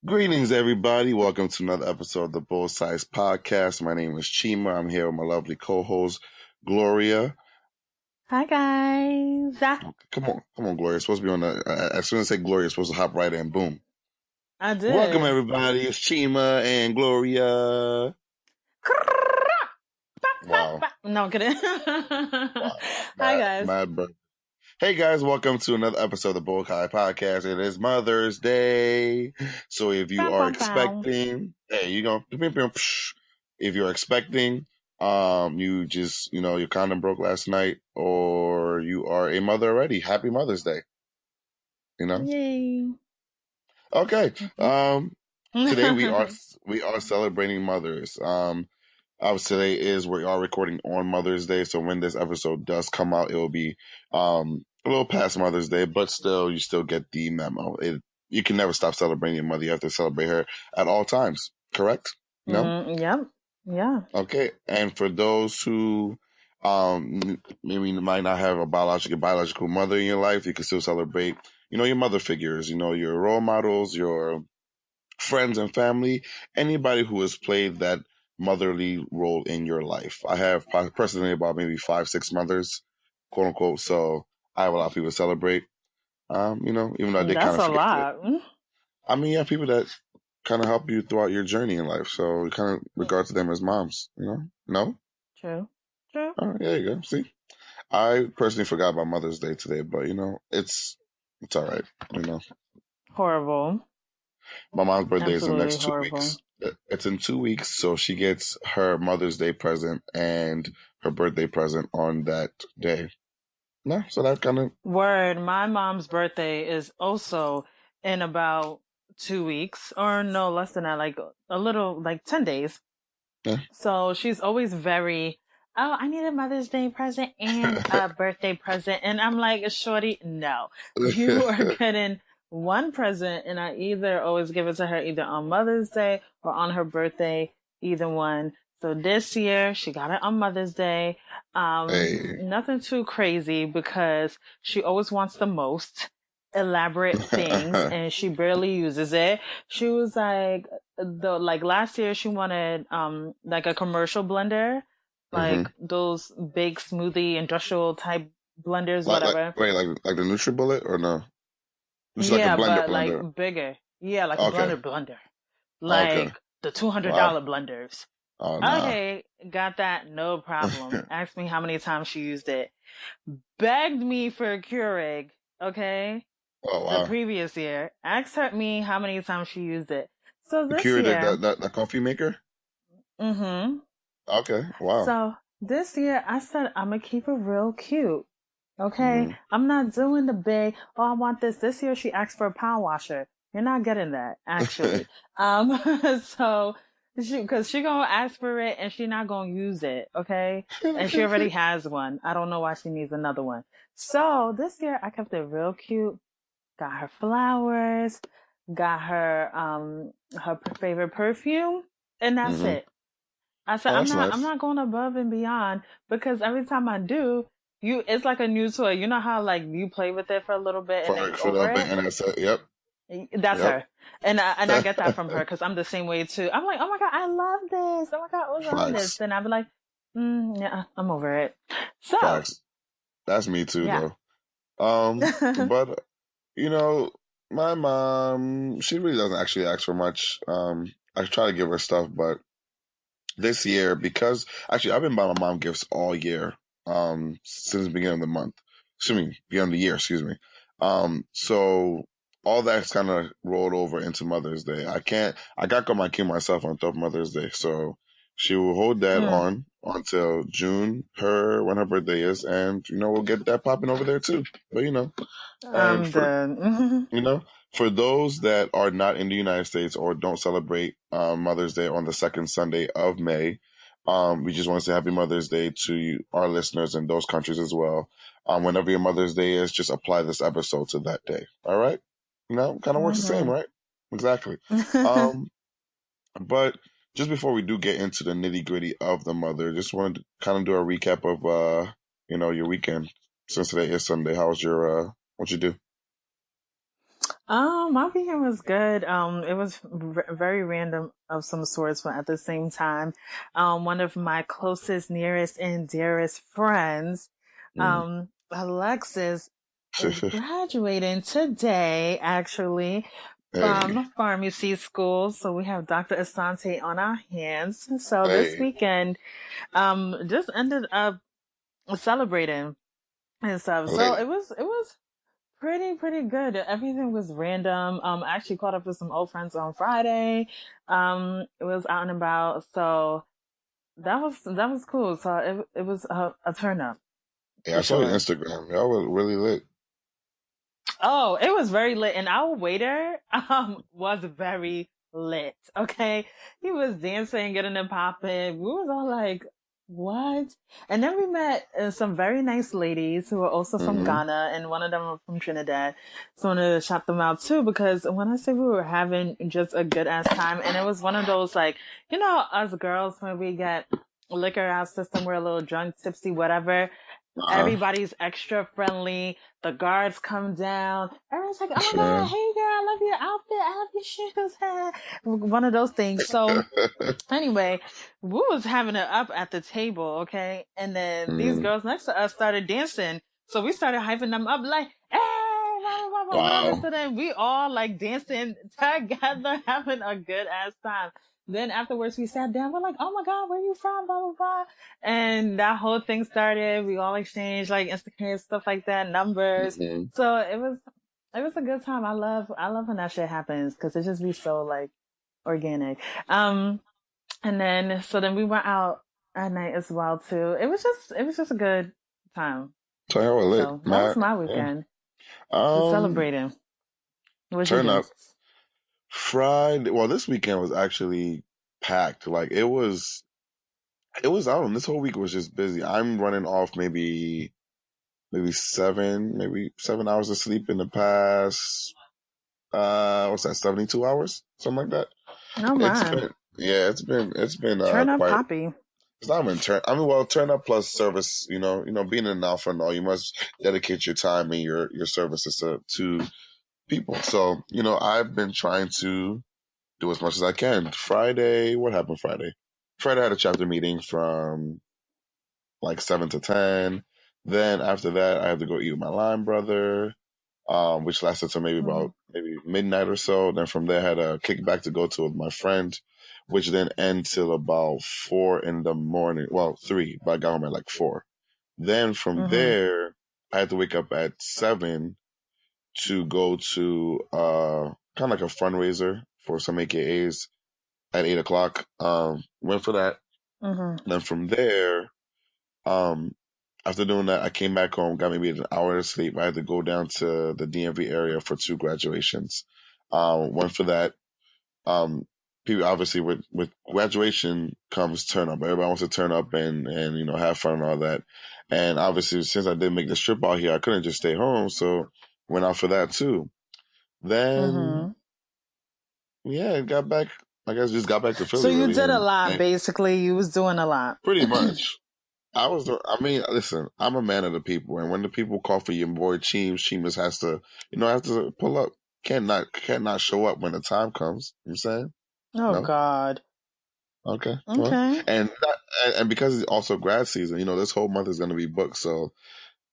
Greetings, everybody. Welcome to another episode of the Both Sides Podcast. My name is Chima. I'm here with my lovely co-host, Gloria. Hi, guys. Come on, Gloria. You're supposed to be on the, as soon as I say Gloria, you're supposed to hop right in. Boom. I did. Welcome, everybody. It's Chima and Gloria. Wow. No, I'm kidding. Wow. Hi, guys. Hey, guys. Welcome to another episode of the Both Sides Podcast. It is Mother's Day. So if you are expecting, hey, you go. If you're expecting, your condom broke last night, or you are a mother already. Happy Mother's Day. Yay. Okay. Today we are celebrating mothers. Today we are recording on Mother's Day, so when this episode does come out, it will be a little past Mother's Day, but still, you still get the memo. You can never stop celebrating your mother. You have to celebrate her at all times. Correct? No? Yep. Yeah. Okay. And for those who maybe might not have a biological mother in your life, you can still celebrate, your mother figures, your role models, your friends and family, anybody who has played that motherly role in your life. I have personally about maybe 5-6 mothers, quote unquote. So I have a lot of people to celebrate. Even though I did kind of forget. That's a lot. I mean, yeah, people that kind of help you throughout your journey in life. So we kind of regard to them as moms, No? True. Oh, there you go. See? I personally forgot about Mother's Day today, but it's all right, Horrible. My mom's birthday Absolutely is in the next 2 horrible. weeks. It's in 2 weeks, so she gets her Mother's Day present and her birthday present on that day. No, so that kind of... Word. My mom's birthday is also in about 2 weeks, or no, less than that, like a little, like 10 days. Yeah. So she's always very, I need a Mother's Day present and a birthday present. And I'm like, shorty, no. You are getting one present, and I either always give it to her either on Mother's Day or on her birthday, either one. So this year she got it on Mother's Day. Nothing too crazy because she always wants the most elaborate things and she barely uses it. She was like, last year she wanted like a commercial blender, like those big smoothie industrial type blenders, whatever. Like the NutriBullet or no? Just yeah, like a blender, like bigger. Yeah, like a blender. Like the $200 blenders. Oh, nah. Okay, got that, no problem. Asked me how many times she used it. Begged me for a Keurig, okay? Oh, wow. The previous year. Asked me how many times she used it. So this Keurig, year... that coffee maker? Mm-hmm. Okay, wow. So this year I said I'm gonna keep it real cute. Okay? I'm not doing the big, I want this. This year she asked for a power washer. You're not getting that, actually. So... Because she gonna ask for it and she not gonna use it, okay? And she already has one. I don't know why she needs another one. So this year I kept it real cute. Got her flowers, got her her favorite perfume, and that's it. I said I'm not going above and beyond because every time I do, it's like a new toy. You know how like you play with it for a little bit and then over it? And that's it. Yep. That's her. And I get that from her because I'm the same way too. I'm like, oh my God, I love this. Oh my God, I love this. Then I'll be like, yeah, I'm over it. So Facts. That's me too, though. But my mom, she really doesn't actually ask for much. I try to give her stuff, but this year, because actually I've been buying my mom gifts all year, since the beginning of the month. Beginning of the year, excuse me. So all that's kind of rolled over into Mother's Day. I got my kid myself on top of Mother's Day. So she will hold that on until June, when her birthday is. And, we'll get that popping over there too. But, I'm done. For those that are not in the United States or don't celebrate Mother's Day on the second Sunday of May, we just want to say Happy Mother's Day to our listeners in those countries as well. Whenever your Mother's Day is, just apply this episode to that day. All right? Kind of works the same, right? Exactly. But just before we do get into the nitty gritty of the mother, just wanted to kind of do a recap of, your weekend. Since today is Sunday, how was what'd you do? My weekend was good. It was very random of some sorts, but at the same time, one of my closest, nearest, and dearest friends, Alexis, is graduating today, actually, Hey, from pharmacy school. So we have Dr. Asante on our hands. So this hey, weekend, just ended up celebrating and stuff. So late. it was pretty good. Everything was random. I actually caught up with some old friends on Friday. It was out and about, so that was cool. So it was a turn up Yeah, I for saw your sure. Instagram. Y'all was really lit. Oh, it was very lit, and our waiter was very lit. Okay, he was dancing, getting it popping. We was all like, "What?" And then we met some very nice ladies who were also from Mm-hmm. Ghana, and one of them were from Trinidad. So I wanted to shout them out too, because when I say we were having just a good ass time, and it was one of those like, us girls when we get liquor out system, we're a little drunk, tipsy, whatever. Uh-huh. Everybody's extra friendly. The guards come down. Everyone's like, "Oh my Yeah. God, hey girl, I love your outfit. I love your shoes." One of those things. So anyway, we was having it up at the table, okay? And then these Mm. girls next to us started dancing. So we started hyping them up like, "Hey, blah, blah, blah, blah, whatever." Wow. So then we all like dancing together, having a good ass time. Then afterwards we sat down. We're like, "Oh my God, where you from?" Blah, blah, blah. And that whole thing started. We all exchanged like Instagram stuff like that, numbers. Mm-hmm. So it was a good time. I love when that shit happens because it just be so like organic. And then so then we went out at night as well too. It was just a good time. So y'all were lit, So that was Matt. my Yeah. weekend. Just Um, celebrating. What'd you Turn do? up Friday. Well, this weekend was actually packed. Like it was. I don't know. This whole week was just busy. I'm running off maybe 7 hours of sleep in the past. What's that? 72 hours, something like that. Oh It's my. been yeah, it's been Turn up quite. Poppy. It's not even turn. I mean, well, turn up plus service. Being an alpha and all, you must dedicate your time and your services to people. So I've been trying to do as much as I can. Friday, what happened Friday? Friday I had a chapter meeting from like 7 to 10. Then after that, I had to go eat with my line brother, which lasted till maybe Mm-hmm. about maybe midnight or so. Then from there, I had a kickback to go to with my friend, which then ended till about 4 in the morning. Well, 3, but I got home at like 4. Then from Mm-hmm. there, I had to wake up at 7 to go to kind of like a fundraiser for some AKAs at 8 o'clock. Went for that. Mm-hmm. Then from there, um, after doing that, I came back home, got maybe an hour of sleep. I had to go down to the DMV area for 2 graduations. Went for that. Um, People obviously with graduation comes turn up. Everybody wants to turn up and have fun and all that. And obviously, since I did make this trip out here, I couldn't just stay home, so went out for that too. Then Mm-hmm. yeah, got back. I guess just got back to So Philly you really, did a lot and basically. You was doing a lot. pretty much. I mean, listen, I'm a man of the people, and when the people call for your boy Chimas has to pull up. Can't not show up when the time comes. You know what I'm saying? Oh No? God. Okay. Well, Okay. and because it's also grad season, this whole month is gonna be booked, so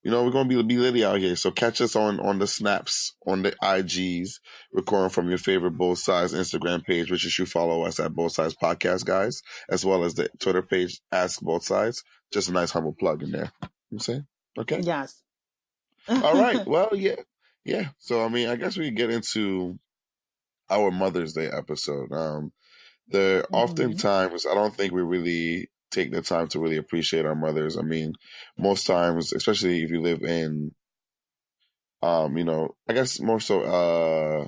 we're gonna be litty out here. So catch us on the snaps, on the IGs, recording from your favorite Both Sides Instagram page, which you should follow us at Both Sides Podcast, guys, as well as the Twitter page, Ask Both Sides. Just a nice humble plug in there. You know what I'm saying? Okay. Yes. All right. Well, yeah. Yeah. So I mean, I guess we get into our Mother's Day episode. There Mm-hmm. oftentimes I don't think we really take the time to really appreciate our mothers. I mean, most times, especially if you live in I guess more so,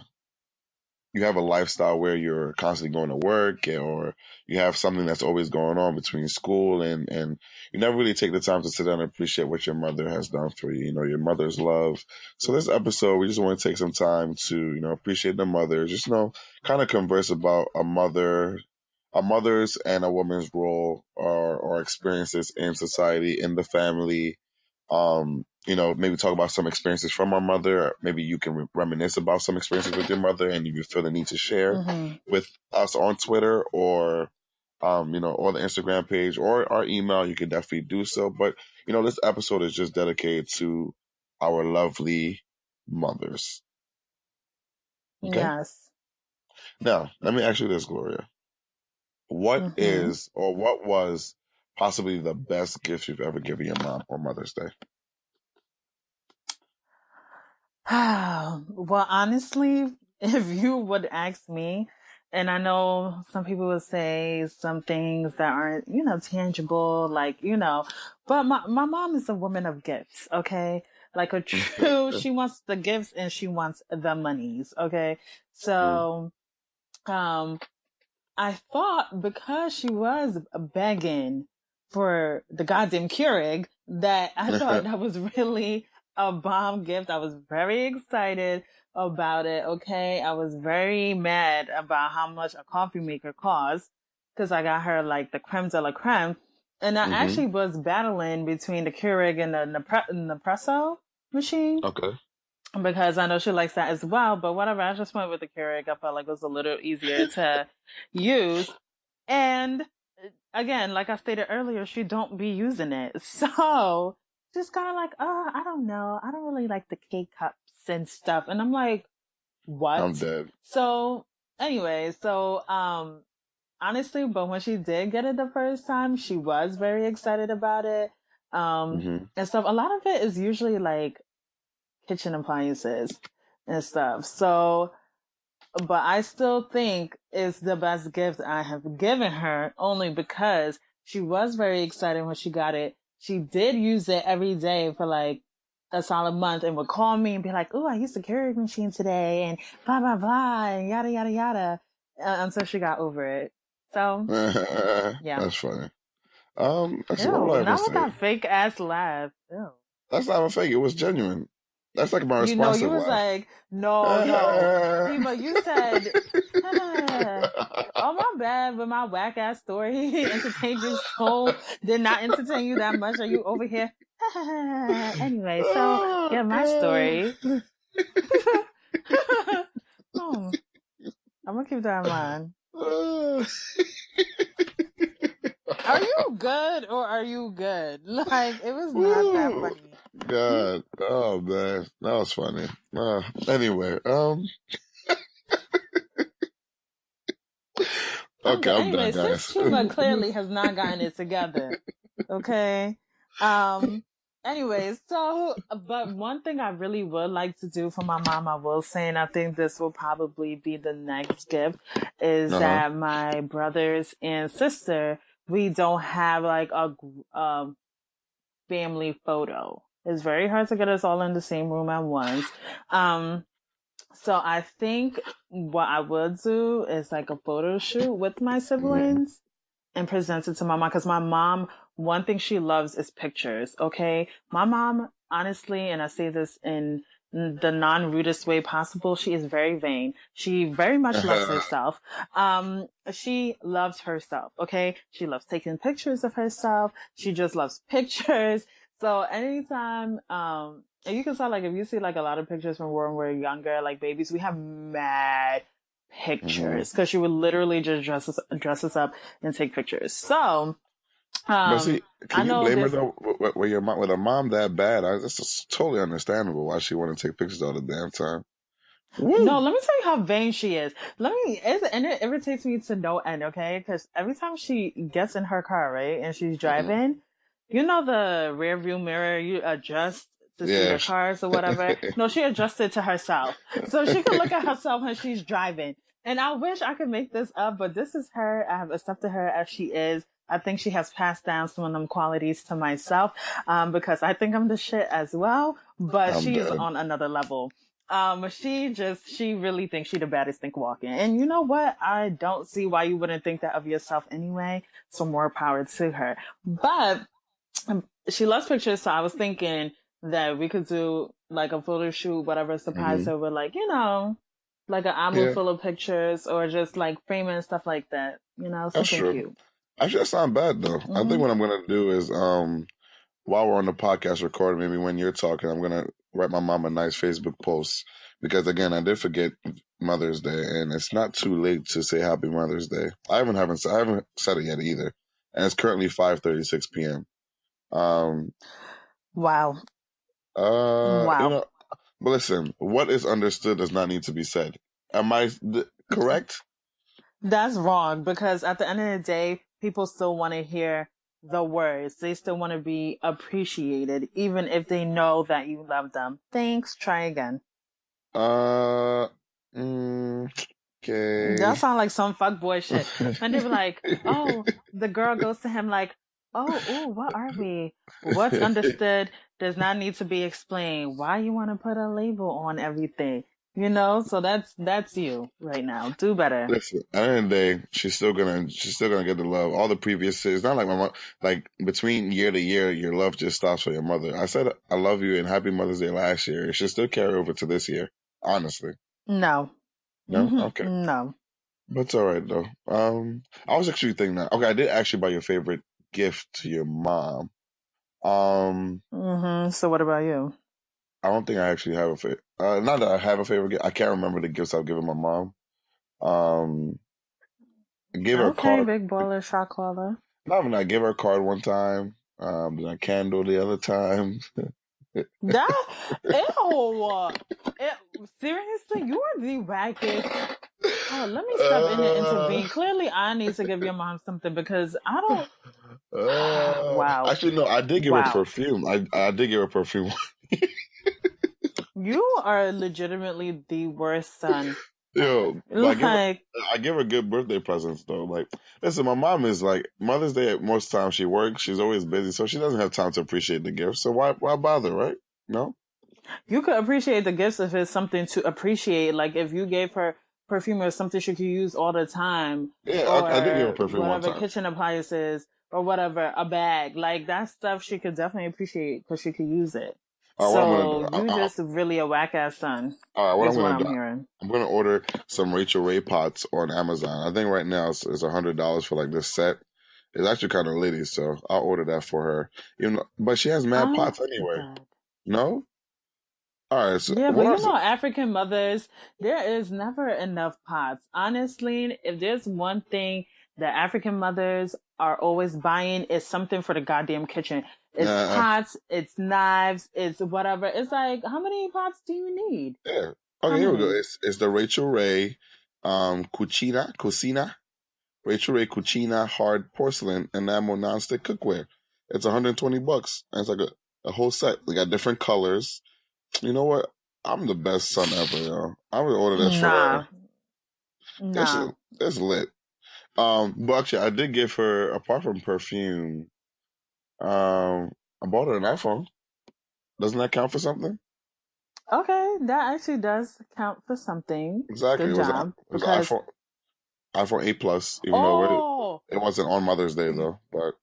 you have a lifestyle where you're constantly going to work, or you have something that's always going on between school and you never really take the time to sit down and appreciate what your mother has done for you, your mother's love. So this episode, we just want to take some time to, appreciate the mother, just, kind of converse about a mother's and a woman's role or experiences in society, in the family, maybe talk about some experiences from our mother. Maybe you can reminisce about some experiences with your mother, and you feel the need to share with us on Twitter or, or the Instagram page or our email. You can definitely do so. But, this episode is just dedicated to our lovely mothers. Okay? Yes. Now, let me ask you this, Gloria. What is or what was possibly the best gift you've ever given your mom on Mother's Day? Well, honestly, if you would ask me, and I know some people would say some things that aren't, tangible, but my mom is a woman of gifts, okay? Like a true, she wants the gifts and she wants the monies, okay? So, I thought because she was begging for the goddamn Keurig that I thought that was really a bomb gift. I was very excited about it. Okay. I was very mad about how much a coffee maker costs because I got her like the creme de la creme. And I actually was battling between the Keurig and the Nespresso machine. Okay. Because I know she likes that as well, but whatever. I just went with the Keurig. I felt like it was a little easier to use. And again, like I stated earlier, she don't be using it. So just kind of like, I don't know. I don't really like the K cups and stuff. And I'm like, what? I'm dead. So anyway, honestly, but when she did get it the first time, she was very excited about it. And stuff. A lot of it is usually like kitchen appliances and stuff. So, but I still think it's the best gift I have given her only because she was very excited when she got it. She did use it every day for like a solid month and would call me and be like, "Oh, I used the Keurig machine today," and blah blah blah, and yada yada yada, until she got over it. So, yeah, that's funny. That's ew, what would I ever not with say? that fake ass laugh. Ew. That's not a fake. It was genuine. That's like my responsive You was laugh. like, no. Chima, you said, oh, my bad, but my whack ass story entertained you so, did not entertain you that much. Are you over here? Anyway, so, yeah, my story. I'm going to keep that in mind. Are you good or are you good? Like, it was not that funny. God. Oh, man. That was funny. Anyway, okay, I'm anyway, done, guys. since Chima clearly has not gotten it together, okay. Anyways, but one thing I really would like to do for my mom, I will say, and I think this will probably be the next gift, is that my brothers and sister, we don't have like a family photo. It's very hard to get us all in the same room at once. So I think what I would do is like a photo shoot with my siblings and present it to my mom. Cause my mom, one thing she loves is pictures. Okay. My mom, honestly, and I say this in the non-rudest way possible, she is very vain. She very much loves herself. She loves herself. Okay. She loves taking pictures of herself. She just loves pictures. So anytime, and you can tell, like, if you see, like, a lot of pictures from when we're younger, like, babies, we have mad pictures. Because she would literally just dress us up and take pictures. So, but see, can you blame her, though, with a mom that bad? That's totally understandable why she want to take pictures all the damn time. Woo. No, let me tell you how vain she is. And it irritates me to no end, okay? Because every time she gets in her car, right, and she's driving, you know the rear view mirror, you adjust to see the cars or whatever. No, she adjusted to herself. So she can look at herself when she's driving. And I wish I could make this up, but this is her. I have accepted her as she is. I think she has passed down some of them qualities to myself, because I think I'm the shit as well, but she's on another level. She really thinks she the baddest thing walking. And you know what? I don't see why you wouldn't think that of yourself anyway. So more power to her. But she loves pictures, so I was thinking that we could do like a photo shoot, whatever, surprise her with, like, like an album full of pictures, or just like framing and stuff like that. Something cute. Actually, that sounds bad though. I think what I'm gonna do is while we're on the podcast recording, maybe when you're talking, I'm gonna write my mom a nice Facebook post because again, I did forget Mother's Day, and it's not too late to say Happy Mother's Day. I haven't said it yet either, and it's currently 5:36 p.m. Wow. You know, but listen, what is understood does not need to be said. Am I correct? That's wrong because at the end of the day, people still want to hear the words. They still want to be appreciated, even if they know that you love them. Thanks. Try again. Okay. That sounds like some fuckboy shit. And they were like, oh, the girl goes to him like, oh, ooh, what are we? What's understood does not need to be explained. Why you want to put a label on everything? You know, so that's you right now. Do better. Listen, at the end of the day, she's still gonna get the love. All the previous, it's not like my mom. Like between year to year, your love just stops for your mother. I said I love you and Happy Mother's Day last year. It should still carry over to this year. Honestly, No. no, Mm-hmm. okay, No. but it's all right though. I was actually thinking that. Okay, I did actually buy your favorite gift to your mom. So what about you? I don't think I actually have a favorite. Not that I have a favorite gift. I can't remember the gifts I've given my mom. I gave her a card. Big baller, shot caller. Not even I gave her a card one time. Then a candle the other time. That ew. Seriously, you are the wackest. Oh, let me step in and intervene. Clearly, I need to give your mom something because I don't. Wow. Actually, no, I did give her perfume. I did give her perfume. You are legitimately the worst son. Yo, like I give her good birthday presents though. Like, listen, my mom is like Mother's Day. Most times she works. She's always busy, so she doesn't have time to appreciate the gifts. So why bother, right? No. You could appreciate the gifts if it's something to appreciate. Like if you gave her perfume or something she could use all the time. Yeah, I did give her perfume one whatever time. kitchen appliances or whatever, a bag. Like that stuff she could definitely appreciate because she could use it. So you just really a whack ass son. All right, what I'm hearing. I'm gonna order some Rachel Ray pots on Amazon. I think right now it's $100 for like this set. It's actually kind of litty, so I'll order that for her. But she has mad pots anyway. No. All right. So yeah, but you know, African mothers, there is never enough pots. Honestly, if there's one thing that African mothers are always buying, is something for the goddamn kitchen. It's pots, it's knives, it's whatever. It's like, how many pots do you need? Yeah. Okay, here we go. It's the Rachel Ray, Cucina, Rachel Ray Cucina hard porcelain enamel nonstick cookware. It's $120. And it's like a whole set. We got different colors. You know what? I'm the best son ever, yo. I'm gonna order this for her. Nah. It's lit. But actually, I did give her, apart from perfume, I bought her an iPhone. Doesn't that count for something? Okay, that actually does count for something. Exactly. Good job. It was iPhone 8 Plus, even though it wasn't on Mother's Day though. But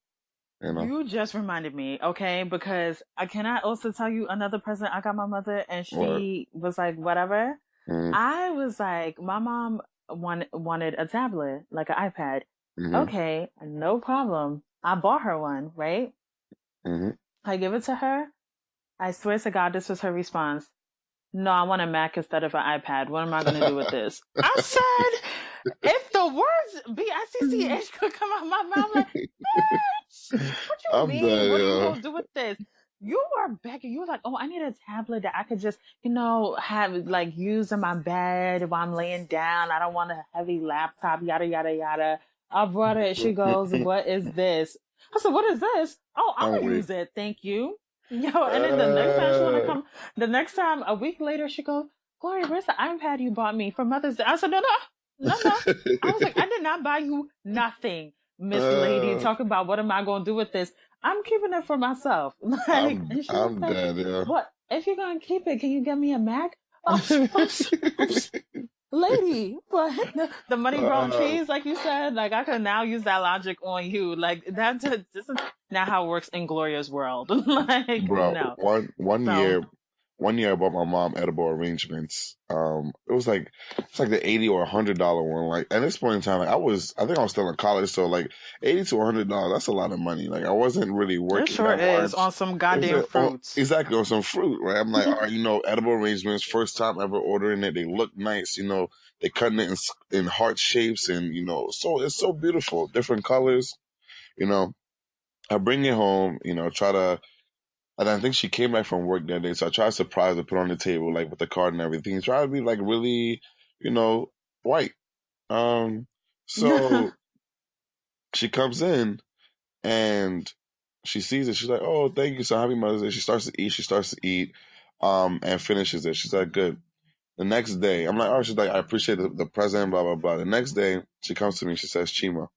you know, you just reminded me, okay? Because I cannot also tell you another present I got my mother, and she was like, whatever. I was like, my mom wanted a tablet, like an iPad. Okay, no problem. I bought her one, right? I give it to her. I swear to God, this was her response. No, I want a Mac instead of an iPad. What am I going to do with this? I said, if the words B-I-C-C-H could come out my mouth, like, bitch, what you mean? What are you going to do with this? You were begging. You were like, oh, I need a tablet that I could just, have like use in my bed while I'm laying down. I don't want a heavy laptop, yada, yada, yada. I brought it. She goes, what is this? I said, what is this? Oh, I'm going to use it. Thank you. Yo, and then the next time, a week later, she goes, Gloria, where's the iPad you bought me for Mother's Day? I said, no. I was like, I did not buy you nothing, Miss Lady. Talking about what am I going to do with this? I'm keeping it for myself. Like, I'm dead, yeah. What? If you're going to keep it, can you get me a Mac? Lady, but the money grown cheese, like you said, like I can now use that logic on you. Like this is not how it works in Gloria's world. Like, bro, no. one one year I bought my mom edible arrangements. It's like the $80 or $100 one. Like at this point in time, like I think I was still in college, so like $80 to $100, that's a lot of money. Like I wasn't really It working sure that is much. on some goddamn fruits. Exactly, on some fruit, right? I'm like, all right, edible arrangements, first time ever ordering it. They look nice, they cutting it in heart shapes, and so it's so beautiful, different colors. You know, I bring it home, try to, and I think she came back from work that day, so I try to surprise her, put on the table, like with the card and everything. Try to be like really, white. So she comes in and she sees it. She's like, "Oh, thank you, so happy Mother's Day." She starts to eat. And finishes it. She's like, "Good." The next day, I'm like, "Oh," she's like, "I appreciate the present, blah blah blah." The next day, she comes to me. She says, "Chima,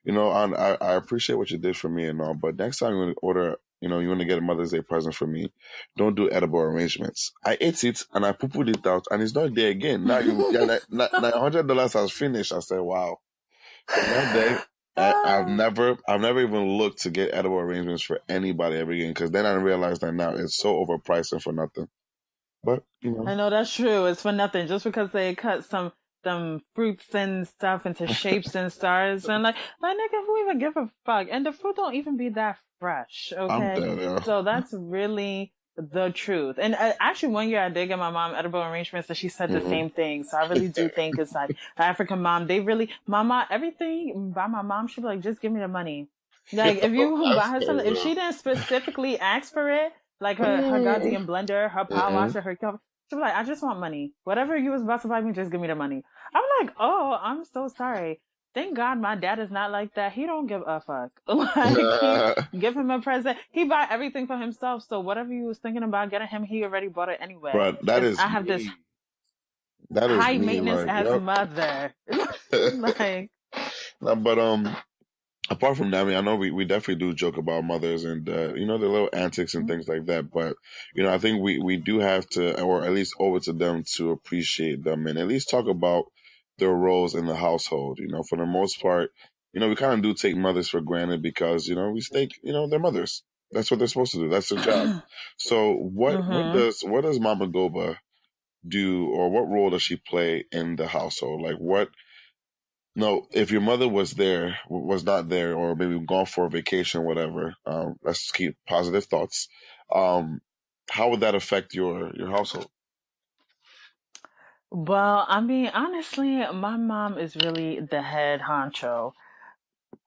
I appreciate what you did for me and all, but next time you want to order, you want to get a Mother's Day present for me, don't do edible arrangements." I ate it and I poo-pooed it out, and it's not there again. Now now $100 has finished. I said, "Wow." From that day, I've never even looked to get edible arrangements for anybody ever again, because then I realized that now it's so overpriced and for nothing. But I know that's true. It's for nothing. Just because they cut some fruits and stuff into shapes and stars, and like, my nigga, who even give a fuck? And the fruit don't even be that fresh. I'm Okay, dead. Yeah. so that's really the truth. And actually, one year I did get my mom edible arrangements, and she said the same thing. So I really do think it's like the African mom. They really, mama, everything by my mom. She'd be like, just give me the money. Like if you buy her something, if she didn't specifically ask for it, like her goddamn blender, her power washer, her cup. She'd be like, I just want money. Whatever you was about to buy me, just give me the money. I'm like, oh, I'm so sorry. Thank God my dad is not like that. He don't give a fuck. Like, give him a present. He buy everything for himself. So whatever you was thinking about getting him, he already bought it anyway. But that is I have me. this That is high me. maintenance Like, as yep. mother. Like, No, but apart from that, I mean, I know we definitely do joke about mothers and their little antics and things like that. But I think we do have to, or at least owe it to them to appreciate them and at least talk about their roles in the household. For the most part, we kind of do take mothers for granted because we think they're mothers. That's what they're supposed to do. That's their job. So what does Mama Goba do, or what role does she play in the household? Like what? No, if your mother was not there, or maybe gone for a vacation, whatever. Let's keep positive thoughts. Um, how would that affect your household? well, I mean, honestly, my mom is really the head honcho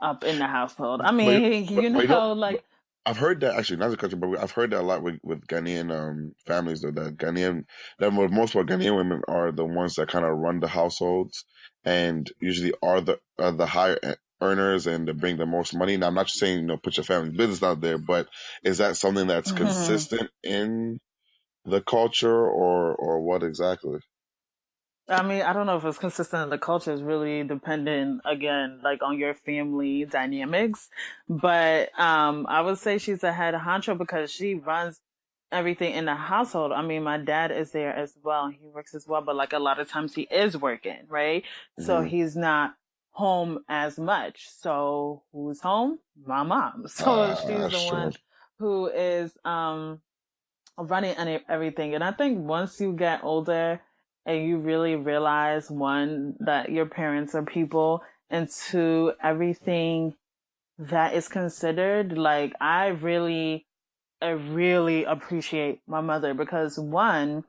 up in the household. I But mean, like, I've heard that actually, not the country, but I've heard that a lot with Ghanaian families, though, that for the most part Ghanaian women are the ones that kind of run the households and usually are the higher earners and they bring the most money. Now, I'm not just saying put your family business out there, but is that something that's consistent in the culture, or what exactly? I mean, I don't know if it's consistent in the culture. It's really dependent, again, like on your family dynamics. But I would say she's a head honcho because she runs everything in the household. I mean, my dad is there as well. He works as well, but like a lot of times he is working, right? So Mm-hmm. he's not home as much. So who's home? My mom. So she's the That's true. one who is running everything. And I think once you get older and you really realize, one, that your parents are people, and two, everything that is considered, like I really appreciate my mother because one,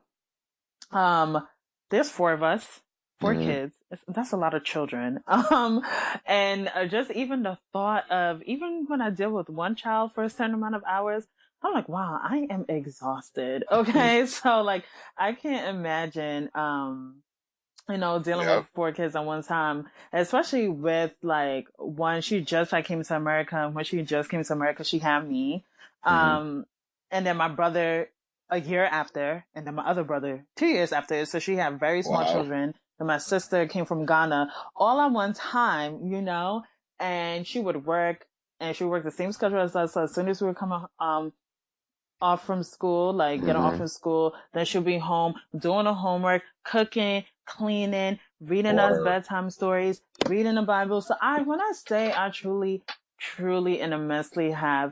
there's four of us, four Mm-hmm. kids. That's a lot of children. And just even the thought of, even when I deal with one child for a certain amount of hours, I'm like, wow, I am exhausted. Okay. So like, I can't imagine, dealing Yeah. with four kids at one time, especially with like one, she just like came to America. When she just came to America, she had me. Mm-hmm. Um, and then my brother a year after, and then my other brother 2 years after. So she had very small Wow. children. And my sister came from Ghana all at one time, and she would work and she would work the same schedule as us. So as soon as we were coming, off from school, like getting off Mm-hmm. from school. Then she'll be home doing the homework, cooking, cleaning, reading us Or bedtime stories, reading the Bible. So when I say I truly, truly and immensely have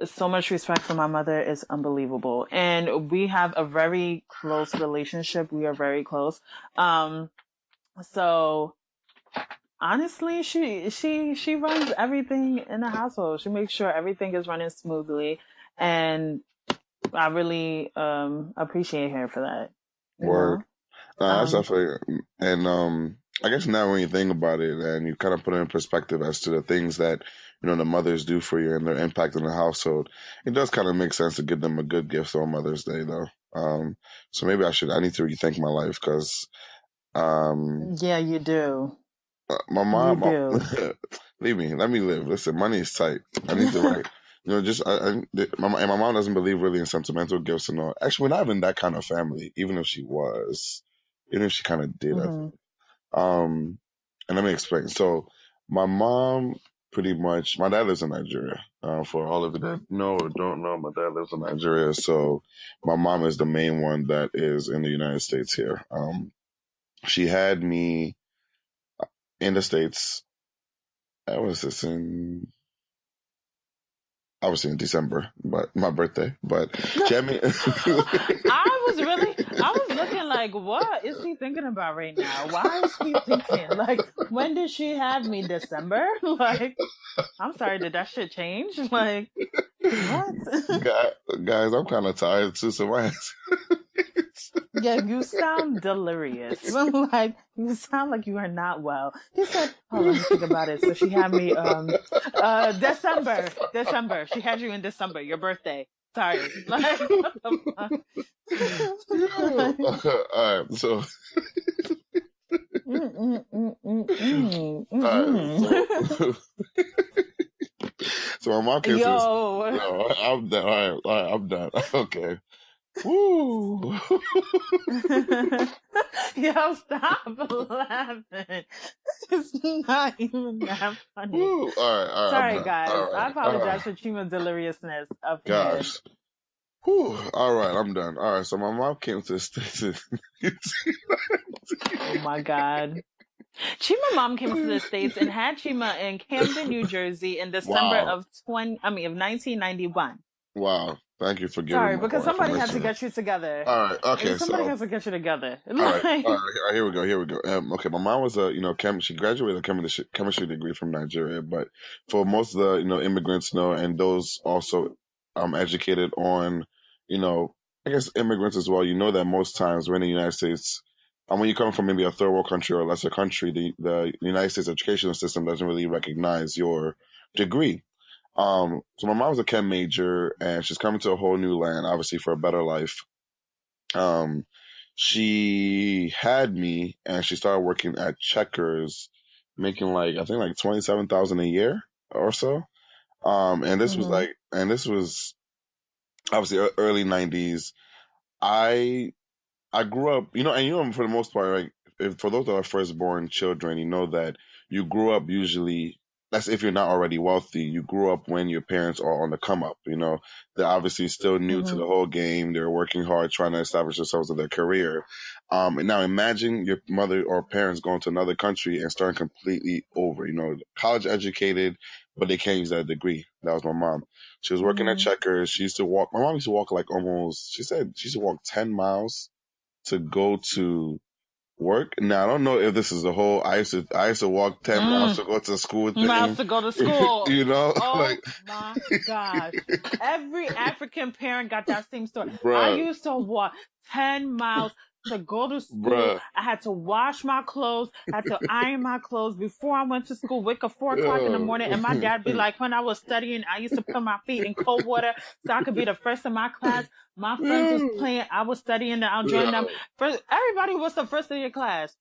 so much respect for my mother is unbelievable. And we have a very close relationship. We are very close. So honestly, she runs everything in the household. She makes sure everything is running smoothly. And I really appreciate her for that. Word. That's definitely, and I guess now when you think about it and you kind of put it in perspective as to the things that, you know, the mothers do for you and their impact in the household, it does kind of make sense to give them a good gift on Mother's Day, though. So maybe I need to rethink my life because, yeah, you do. my You mom, do. leave me, let me live. Listen, money is tight. I need to write. You know, just my mom doesn't believe really in sentimental gifts and all. Actually, we're not even that kind of family. Even if she was, even if she kind of did, I think. And let me explain. So, my mom pretty much. My dad lives in Nigeria. For all of you that know or don't know, my dad lives in Nigeria. So, my mom is the main one that is in the United States here. She had me in the States. I was this in obviously in December, but my birthday. But Jamie, I was looking like, what is he thinking about right now? Why is he thinking like, when did she have me? December? Like, I'm sorry, did that shit change? Like, what? guys, I'm kind of tired too. So my Yeah, you sound delirious. Like, you sound like you are not well. He said, oh, let me think about it. So she had me, December. She had you in December, your birthday. Sorry. Like, what the fuck? All right, so all right, so my mom came to this. Yo. No, I'm done. All right, I'm done. Okay. Woo. Yo, stop laughing. It's not even that funny. Woo. All right, I'm Sorry, done. guys. I All apologize right. for Chima's deliriousness of him. Gosh. Whew. All right, I'm done. All right, so my mom came to the States. Oh my God. Chima mom came to the States and had Chima in Camden, New Jersey in December Wow. of 1991. Wow. Thank you for giving Sorry, me because more somebody had to information. get you together. All right. Okay. Somebody So, has to get you together. all right. Like, All right. Here we go. Here we go. Okay. My mom was she graduated a chemistry degree from Nigeria, but for most of the, immigrants, and those also, educated on, I guess immigrants as well, that most times we're in the United States, and when you come from maybe a third world country or a lesser country, the United States educational system doesn't really recognize your degree. So my mom's a chem major and she's coming to a whole new land, obviously for a better life. Um, she had me and she started working at Checkers, making I think 27,000 a year or so. And this was obviously early 90s. I I grew up, for the most part, for those that are firstborn children, that you grew up usually, that's if you're not already wealthy, you grew up when your parents are on the come up, they're obviously still new to the whole game. They're working hard, trying to establish themselves in their career. And now imagine your mother or parents going to another country and starting completely over, college educated, but they can't use that degree. That was my mom. She was working at Checkers. My mom used to walk she said she used to walk 10 miles to go to work. Now I don't know if this is the whole I used to walk 10 miles to go to school miles thing. to go to school. Oh Like my gosh. Every African parent got that same story. I bruh, used to walk 10 miles to go to school. bruh. I had to wash my clothes, had to iron my clothes before I went to school, wake up 4 o'clock in the morning, and my dad be like, when I was studying, I used to put my feet in cold water so I could be the first in my class. My friends was playing, I was studying, and I'll join them. First, everybody was the first in your class.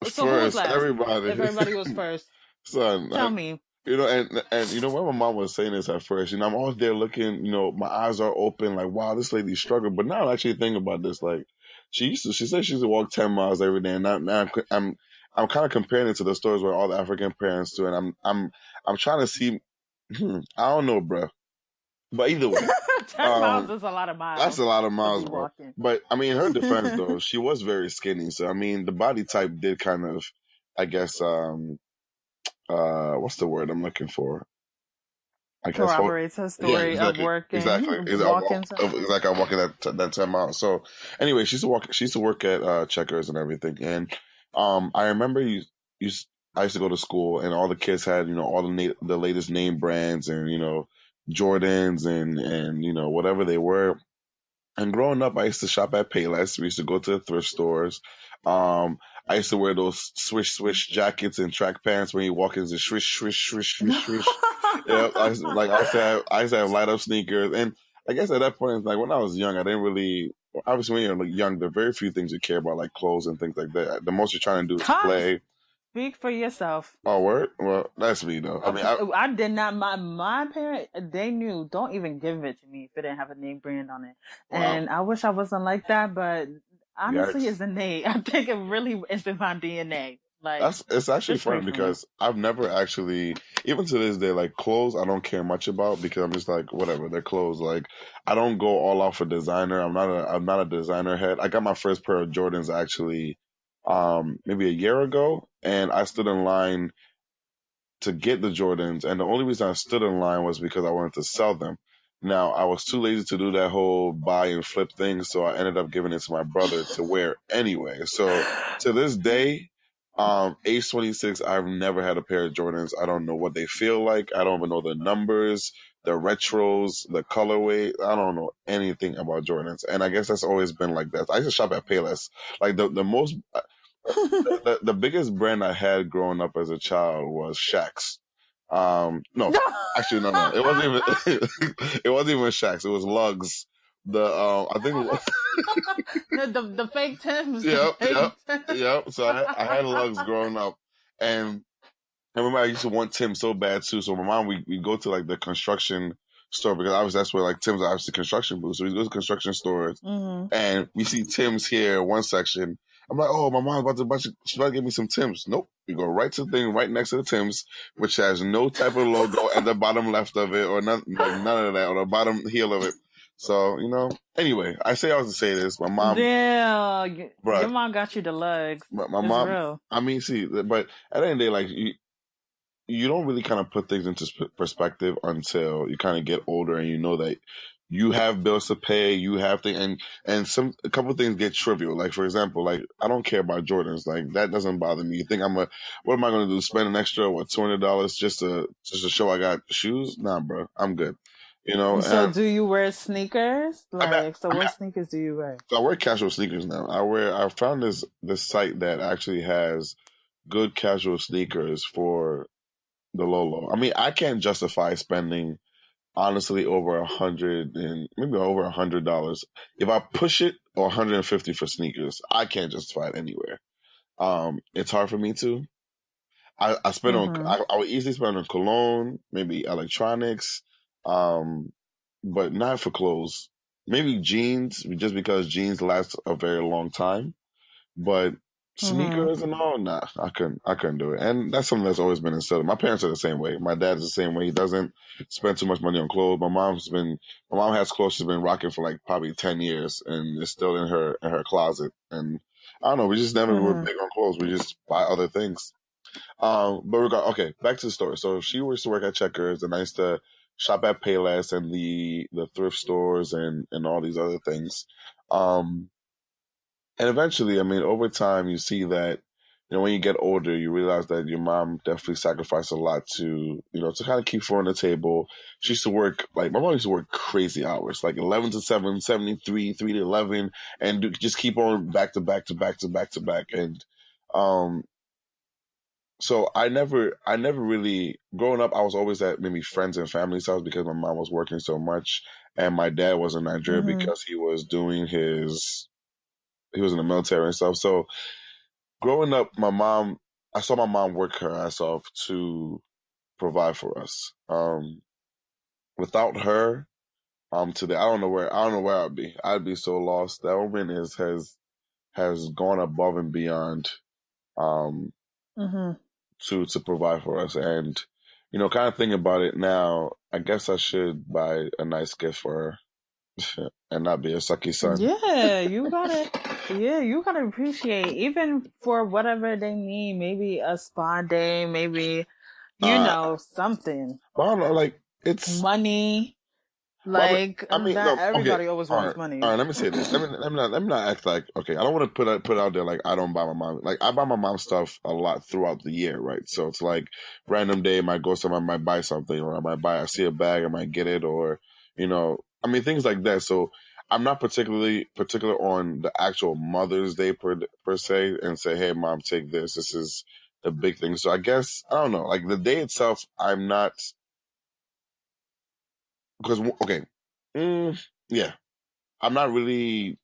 So who was First, last? everybody. If everybody was first, Son, tell me. and when my mom was saying this at first, I'm all there looking, my eyes are open, like, wow, this lady struggled. But now I actually think about this, like, she said she used to walk 10 miles every day, and now I'm kind of comparing it to the stories where all the African parents do, and I'm trying to see, I don't know, bro. But either way, 10 miles is a lot of that's miles a lot of to miles, be bro. walking. But I mean, in her defense, though, she was very skinny, so I mean, the body type did kind of, I guess, what's the word I'm looking for? I guess corroborates her yeah, story of exactly, exactly. working, walking. Exactly, I'm walking that 10 miles. So anyway, she used to work at Checkers and everything, and I remember you I used to go to school, and all the kids had all the latest name brands, and Jordans and whatever they were. And growing up, I used to shop at Payless. We used to go to the thrift stores. Um, I used to wear those swish jackets and track pants when you walk into swish. Yeah, I used to have light up sneakers, and I guess at that point, like when I was young, I didn't really. Obviously, when you're like young, there are very few things you care about, like clothes and things like that. The most you're trying to do is Cops, play. speak for yourself. Oh, word? Well, that's me though. I mean, I did not. My parents, they knew. Don't even give it to me if it didn't have a name brand on it. wow. And I wish I wasn't like that, but honestly, Yikes. it's innate. I think it really is in my DNA. Like, It's actually just pray funny for me. because I've never actually, even to this day, like clothes I don't care much about because I'm just like whatever, they're clothes. Like I don't go all out for designer. I'm not a designer head. I got my first pair of Jordans actually maybe a year ago, and I stood in line to get the Jordans, and the only reason I stood in line was because I wanted to sell them. Now, I was too lazy to do that whole buy and flip thing, so I ended up giving it to my brother to wear anyway. So to this day, age 26, I've never had a pair of Jordans. I don't know what they feel like. I don't even know the numbers, the retros, the colorway. I don't know anything about Jordans. And I guess that's always been like that. I used to shop at Payless. Like the most the biggest brand I had growing up as a child was Shaq's. No, actually, no. It wasn't even. It wasn't even Shaq's. It was Lugs. The I think. the fake Tims. The Yep, fake yep, Tims. yep. So I had Lugs growing up, and I remember I used to want Tim so bad too. So my mom, we go to like the construction store because obviously that's where like Tim's are obviously construction booths. So we go to construction stores Mm-hmm. and we see Tim's here one section. I'm like, oh, my mom's she's about to give me some Tim's. Nope. We go right to the thing right next to the Tim's, which has no type of logo at the bottom left of it or none of that on the bottom heel of it. So, anyway, I say I was to say this. My mom, Yeah, your bruh, mom got you the legs. my It's mom, real. I mean, see, but at the end of the day, like, you don't really kind of put things into perspective until you kind of get older and you know that you have bills to pay, you have to, and a couple of things get trivial. Like for example, like I don't care about Jordans, like that doesn't bother me. You think what am I going to do? Spend an extra $200 just to show I got shoes? Nah, bro, I'm good. So, And do you wear sneakers? I mean, Like, so what sneakers do you wear? so I wear casual sneakers now. I found this site that actually has good casual sneakers for the Lolo. I mean, I can't justify spending honestly over 100 and maybe over $100. If I push it or 150 for sneakers, I can't justify it anywhere. It's hard for me to. I spend on Mm-hmm. I would easily spend on cologne, maybe electronics, um, but not for clothes. Maybe jeans, just because jeans last a very long time. But Mm-hmm. sneakers and all, nah, I couldn't do it. And that's something that's always been instilled. My parents are the same way. My dad's the same way. He doesn't spend too much money on clothes. My mom has clothes she's been rocking for like probably 10 years and it's still in her closet. And I don't know, we just never were Mm-hmm. big on clothes. We just buy other things. Okay, back to the story. So she used to work at Checkers and I used to shop at Payless and the thrift stores and all these other things. Um, and eventually, I mean, over time, you see that, when you get older, you realize that your mom definitely sacrificed a lot to kind of keep food on the table. She used to work, like, my mom used to work crazy hours, like 11 to 7, 73, 3 to 11, and just keep on back to back to back to back to back. And, um, so I never really, growing up, I was always at maybe friends and family's house because my mom was working so much. And my dad was in Nigeria Mm-hmm. because he was in the military and stuff. So, growing up, I saw my mom work her ass off to provide for us. Without her, today I don't know where I'd be. I'd be so lost. That woman has gone above and beyond, um, Mm-hmm. to provide for us. And, kind of thinking about it now, I guess I should buy a nice gift for her and not be a sucky son. Yeah, you gotta appreciate, even for whatever they need, maybe a spa day, maybe, Uh, something. I don't know, like, it's money. Well, Like I mean, that, no, okay, everybody always all wants right, all money. right. Let me say this. Let me not act like okay. I don't want to put out there like I don't buy my mom. Like I buy my mom stuff a lot throughout the year, right? So it's like random day, I might go somewhere, I might buy something, or I see a bag, I might get it, or I mean things like that. So I'm not particular on the actual Mother's Day per se, and say, hey, mom, take this. This is the big thing. So I guess I don't know. Like the day itself, I'm not because okay. Yeah, I'm not really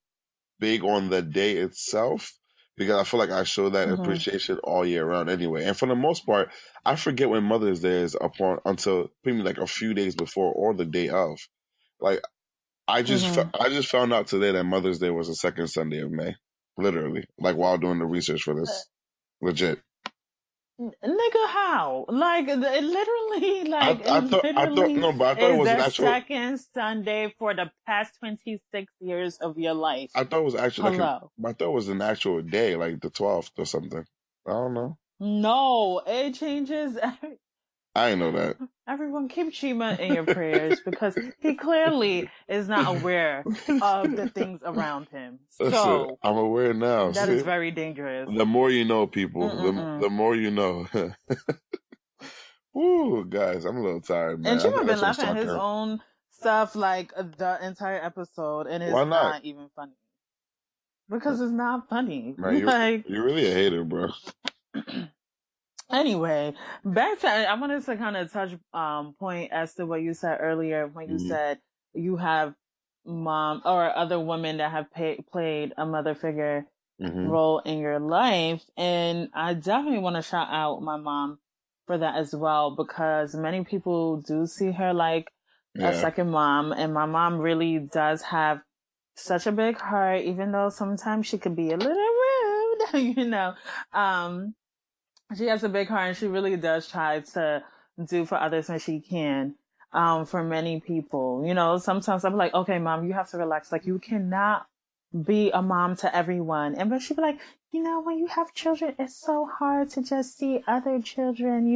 big on the day itself because I feel like I show that appreciation all year round anyway. And for the most part, I forget when Mother's Day is upon until maybe like a few days before or the day of. Like I just found out today that Mother's Day was the second Sunday of May, literally. Like while doing the research for this, legit. Nigga, how? Like it literally, I thought no, but I thought it is was an the actual. second Sunday for the past 26 years of your life. I thought it was actually Hello. I thought it was an actual day, like the 12th or something. I don't know. No, it changes. I didn't know that. Everyone keep Chima in your prayers because he clearly is not aware of the things around him. Listen, So I'm aware now. that See? is very dangerous. The more you know, people, the more you know. Woo, guys, I'm a little tired, man. And I Chima think I been should laughing at start his that. own stuff like the entire episode, and Why it's not? not even funny because it's not funny. Man, you're really a hater, bro. Anyway, back to I wanted to kind of touch point as to what you said earlier when you said you have mom or other women that have played a mother figure role in your life, and I definitely want to shout out my mom for that as well because many people do see her like a second mom, and my mom really does have such a big heart, even though sometimes she could be a little rude, she has a big heart and she really does try to do for others when she can. For many people, sometimes I'm like, okay, mom, you have to relax. Like you cannot be a mom to everyone. And but she'd be like, when you have children, it's so hard to just see other children,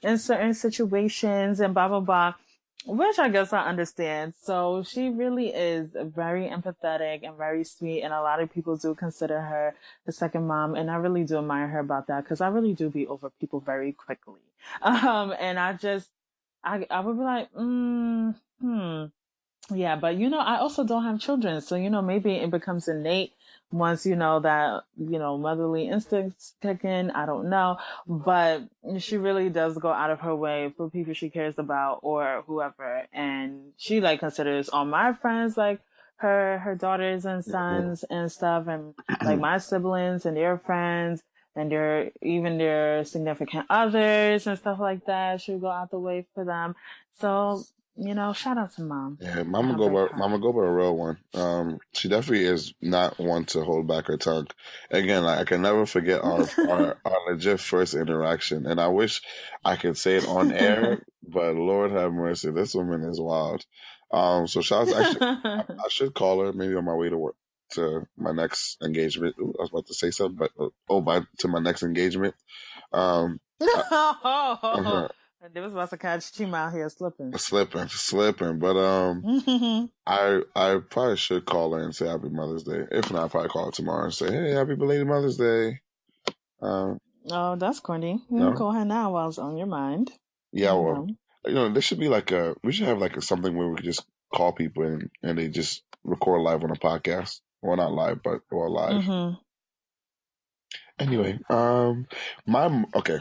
in certain situations and blah, blah, blah. Which I guess I understand. So she really is very empathetic and very sweet. And a lot of people do consider her the second mom. And I really do admire her about that because I really do be over people very quickly. And I would be like, yeah, but I also don't have children. So, maybe it becomes innate once that, motherly instincts kick in. I don't know. But she really does go out of her way for people she cares about or whoever. And she considers all my friends her daughters and sons and stuff, and my siblings and their friends and their significant others and stuff like that. She'll go out the way for them. So, shout out to mom. Yeah, Mama go by a real one. She definitely is not one to hold back her tongue. Again, like, I can never forget our legit first interaction, and I wish I could say it on air, but Lord have mercy, this woman is wild. So shout out actually, I should call her maybe on my way to work to my next engagement. Ooh, I was about to say something, but to my next engagement. They was about to catch Chima out here slipping. Slipping. But I probably should call her and say Happy Mother's Day. If not, I'll probably call her tomorrow and say, hey, Happy belated Mother's Day. Oh, that's corny. You can call her now while it's on your mind. Yeah, well, there should be we should have something where we could just call people and they just record live on a podcast. Well, not live, but live. Anyway, okay.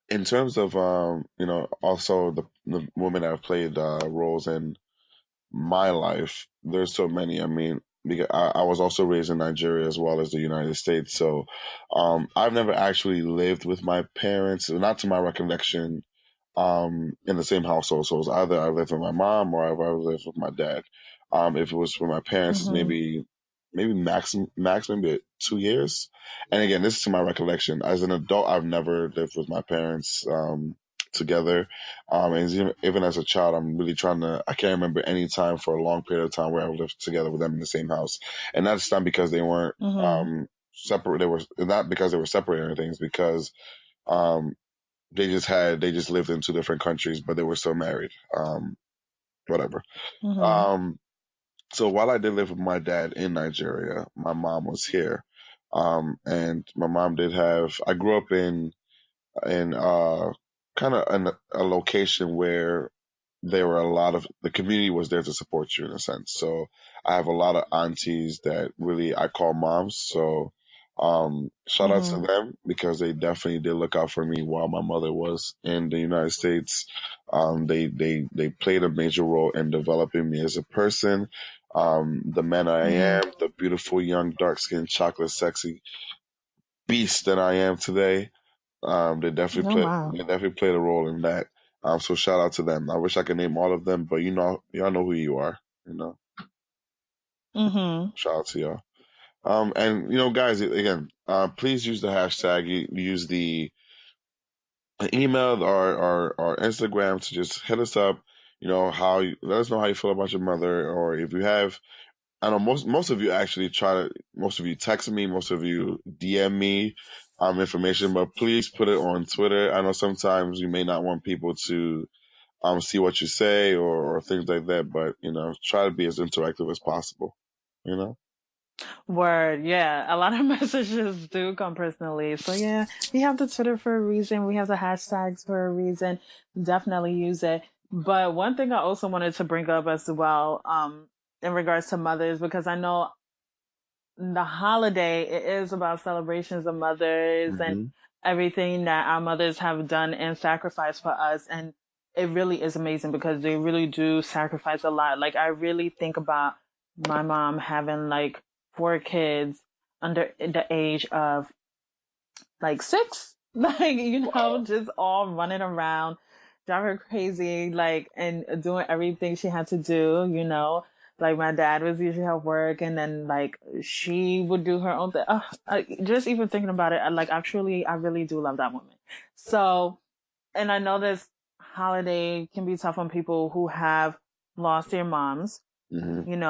In terms of also the women that have played roles in my life, there's so many. I mean, because I was also raised in Nigeria as well as the United States, so I've never actually lived with my parents, not to my recollection, in the same household. So it was either I lived with my mom or I lived with my dad. If it was with my parents, it's maybe max maybe 2 years. And again, this is to my recollection. As an adult, I've never lived with my parents together. And even as a child, I'm really I can't remember any time for a long period of time where I lived together with them in the same house. And that's not because they weren't separate. They were not because they were separating things, because they just lived in two different countries, but they were still married. Whatever. Mm-hmm. So while I did live with my dad in Nigeria, my mom was here. And my mom did have, I grew up in kind of a location where there were a lot of the community was there to support you in a sense. So I have a lot of aunties that really I call moms. So shout out to Mm-hmm. them because they definitely did look out for me while my mother was in the United States. They played a major role in developing me as a person. The man I Mm-hmm. am, the beautiful young dark skinned chocolate sexy beast that I am today. Oh wow. They definitely played a role in that. So shout out to them. I wish I could name all of them, but y'all know who you are. You know, Mm-hmm. shout out to y'all. And guys, again, please use the hashtag. Use the email or Instagram to just hit us up. Let us know how you feel about your mother, or if you have. I know most of you actually most of you text me, most of you DM me information, but please put it on Twitter. I know sometimes you may not want people to see what you say or things like that, but try to be as interactive as possible. You know? Word, yeah. A lot of messages do come personally. So yeah, we have the Twitter for a reason. We have the hashtags for a reason. Definitely use it. But one thing I also wanted to bring up as well, in regards to mothers, because I know the holiday, it is about celebrations of mothers and Mm-hmm. everything that our mothers have done and sacrificed for us. And it really is amazing because they really do sacrifice a lot. Like I really think about my mom having like 4 kids under the age of like 6, like, Wow. just all running around, drive her crazy, like, and doing everything she had to do, like my dad was usually at work and then like she would do her own thing. Just even thinking about it, I really do love that woman. So, and I know this holiday can be tough on people who have lost their moms, Mm-hmm.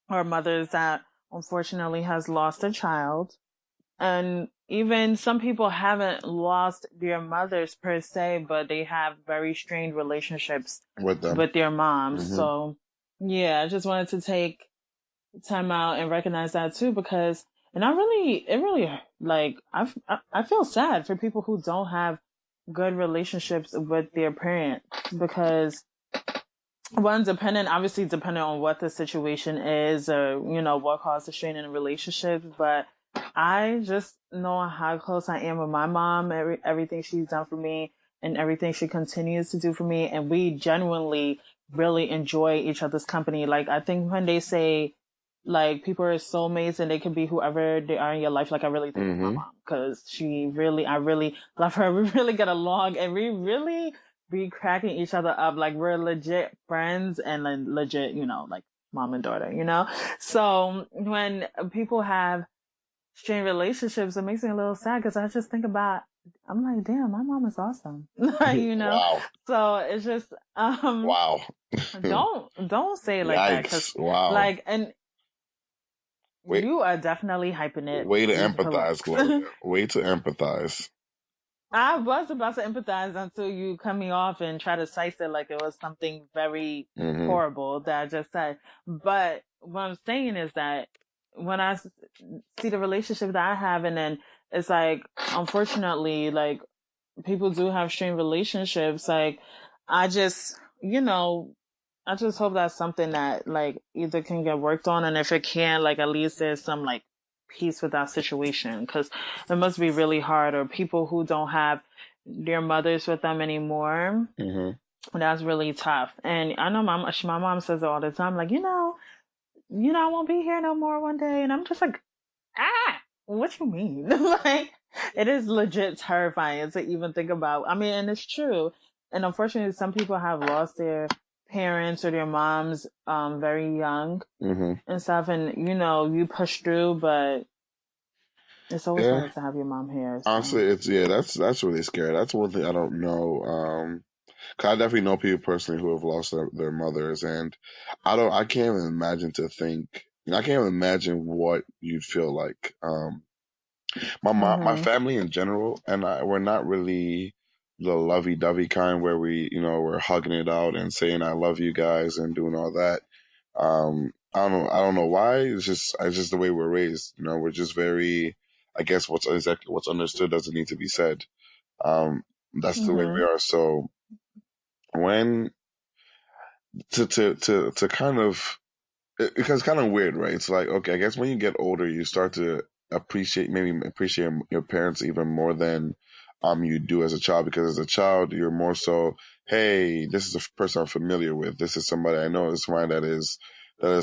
or mothers that unfortunately has lost a child. And even some people haven't lost their mothers per se, but they have very strained relationships With them. with their moms. Mm-hmm. So yeah, I just wanted to take time out and recognize that too, because, and it really, like, I feel sad for people who don't have good relationships with their parents, because one, obviously depending on what the situation is, or what caused the strain in a relationship. But I just know how close I am with my mom, everything she's done for me and everything she continues to do for me, and we genuinely really enjoy each other's company. Like I think when they say like people are soulmates and they can be whoever they are in your life, like I really think of my Mm-hmm. mom, because I really love her. We really get along, and we really be cracking each other up. Like we're legit friends and like legit, like mom and daughter. So when people have strained relationships, it makes me a little sad because I just think about, I'm like, damn, my mom is awesome. Wow. So it's just, Wow. don't say it like that. Cause Yikes. Wow. like, and Wait. you are definitely hyping it. Way to empathize, Relax. Gloria. Way to empathize. I was about to empathize until you cut me off and try to slice it like it was something very Mm-hmm. horrible that I just said. But what I'm saying is that when I see the relationship that I have, and then it's like, unfortunately, like people do have strained relationships. Like I just, I just hope that's something that like either can get worked on, and if it can, like at least there's some like peace with that situation, because it must be really hard. Or people who don't have their mothers with them anymore, that's really tough. And I know my mom says it all the time, like I won't be here no more one day, and I'm just like, what you mean? Like, it is legit terrifying to even think about. I mean, and it's true. And unfortunately, some people have lost their parents or their moms very young Mm-hmm. and stuff. And, you push through, but it's always Yeah. better to have your mom here. Honestly, So, that's really scary. That's one thing I don't know. 'Cause I definitely know people personally who have lost their mothers, and I can't even imagine I can't even imagine what you'd feel like. My mom, my family in general, and we're not really the lovey-dovey kind where we're hugging it out and saying "I love you guys" and doing all that. I don't know why. It's just the way we're raised. We're just very. I guess what's understood doesn't need to be said. That's the way we are. So when to kind of because it's kind of weird, right? It's like, okay, I guess when you get older, you start to maybe appreciate your parents even more than you do as a child. Because as a child, you're more so, hey, this is a person I'm familiar with. This is somebody I know. It's somebody that is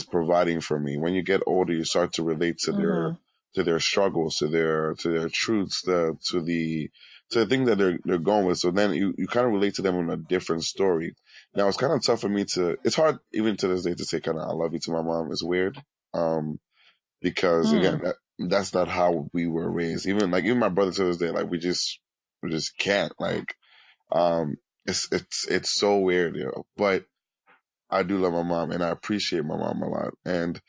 providing for me. When you get older, you start to relate to their struggles, to their truths, to the thing that they're going with. So then you kind of relate to them in a different story. Now it's kind of tough for me it's hard even to this day to say kind of I love you to my mom. It's weird. Because again, that's not how we were raised. Even my brother to this day, like we just can't it's so weird, but I do love my mom and I appreciate my mom a lot. And,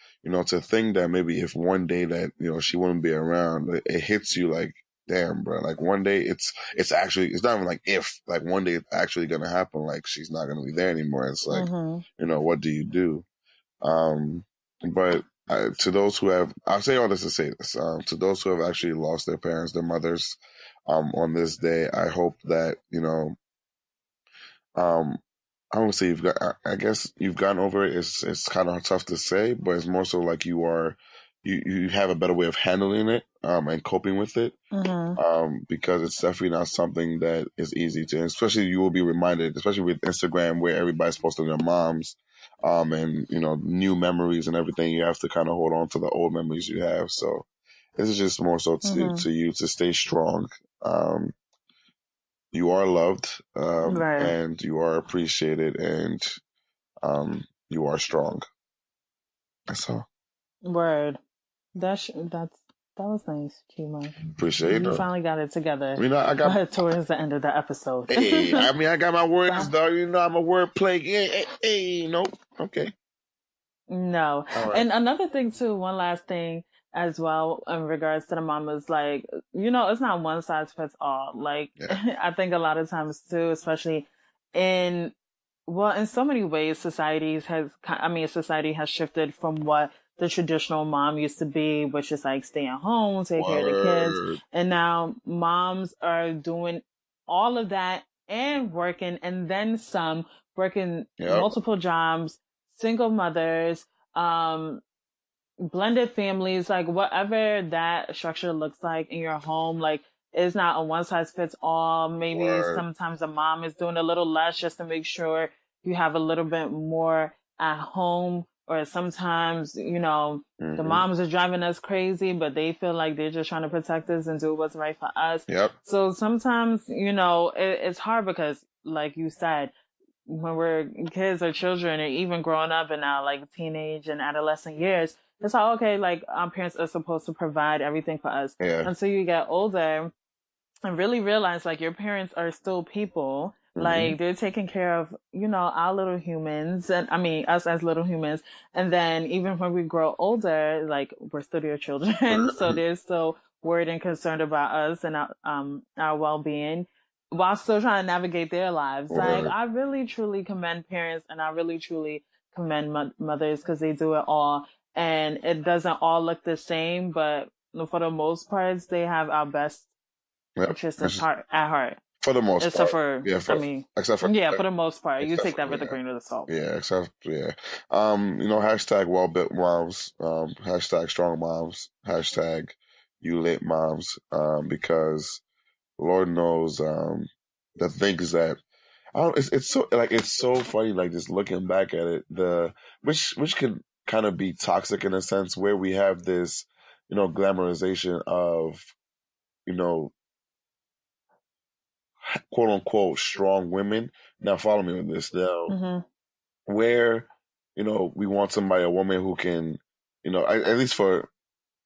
to think that maybe if one day that, she wouldn't be around, it hits you like, damn, bro, like one day it's not even like if, like one day it's actually going to happen. Like she's not going to be there anymore. It's like, what do you do? But to those who I'll say all this to say this, to those who have actually lost their parents, their mothers, on this day, I hope that, um, I don't say I guess you've gotten over it. It's kind of tough to say, but it's more so like you have a better way of handling it, and coping with it. Because it's definitely not something that is easy to, especially you will be reminded, especially with Instagram where everybody's posting their moms, and, new memories and everything. You have to kind of hold on to the old memories you have. So this is just more so to you to stay strong. You are loved, Right. and you are appreciated, and you are strong. That's all. Word. That was nice, Chima. Appreciate You it. finally got it together. I got towards the end of the episode. Hey, I got my words though. I'm a wordplay. Hey, nope. Okay. No. Right. And another thing too, one last thing as well in regards to the mamas, like, it's not one size fits all. Like, I think a lot of times too, especially in so many ways, society has shifted from what the traditional mom used to be, which is like stay at home, take care of the kids. And now moms are doing all of that and working and then some, working multiple jobs, single mothers, blended families, like whatever that structure looks like in your home, like it's not a one size fits all. Maybe sometimes a mom is doing a little less just to make sure you have a little bit more at home. Or sometimes, the moms are driving us crazy, but they feel like they're just trying to protect us and do what's right for us. So sometimes, it's hard because, like you said, when we're kids or children or even growing up and now like teenage and adolescent years, it's like, okay, like our parents are supposed to provide everything for us until you get older and really realize like your parents are still people. Like they're taking care of, our little humans and us as little humans. And then even when we grow older, like we're still their children. So they're still worried and concerned about us and our well-being while still trying to navigate their lives. Like I really truly commend parents and I really truly commend mothers because they do it all. And it doesn't all look the same, but for the most parts, they have our best interest at heart. For the most except part. For the most part. You take that with a grain of salt. Hashtag well built moms, hashtag strong moms, hashtag you lit moms, because Lord knows, the things that it's so funny, like just looking back at it, which can kind of be toxic in a sense where we have this, glamorization of, quote unquote strong women. Now follow me with this now. Where, we want a woman who can, at least for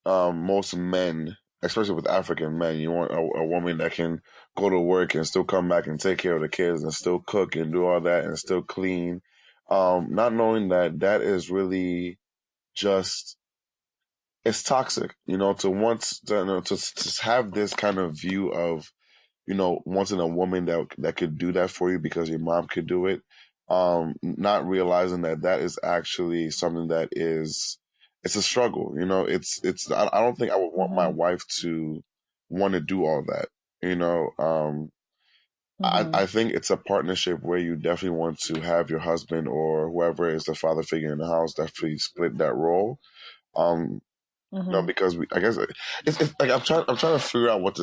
most men, especially with African men, you want a woman that can go to work and still come back and take care of the kids and still cook and do all that and still clean. Not knowing that is really just it's toxic, to have this kind of view of, wanting a woman that could do that for you because your mom could do it. Not realizing that is actually something that it's a struggle. I don't think I would want my wife to want to do all that. You know, I think it's a partnership where you definitely want to have your husband or whoever is the father figure in the house definitely split that role. Um, no, because I guess it's like I'm trying to figure out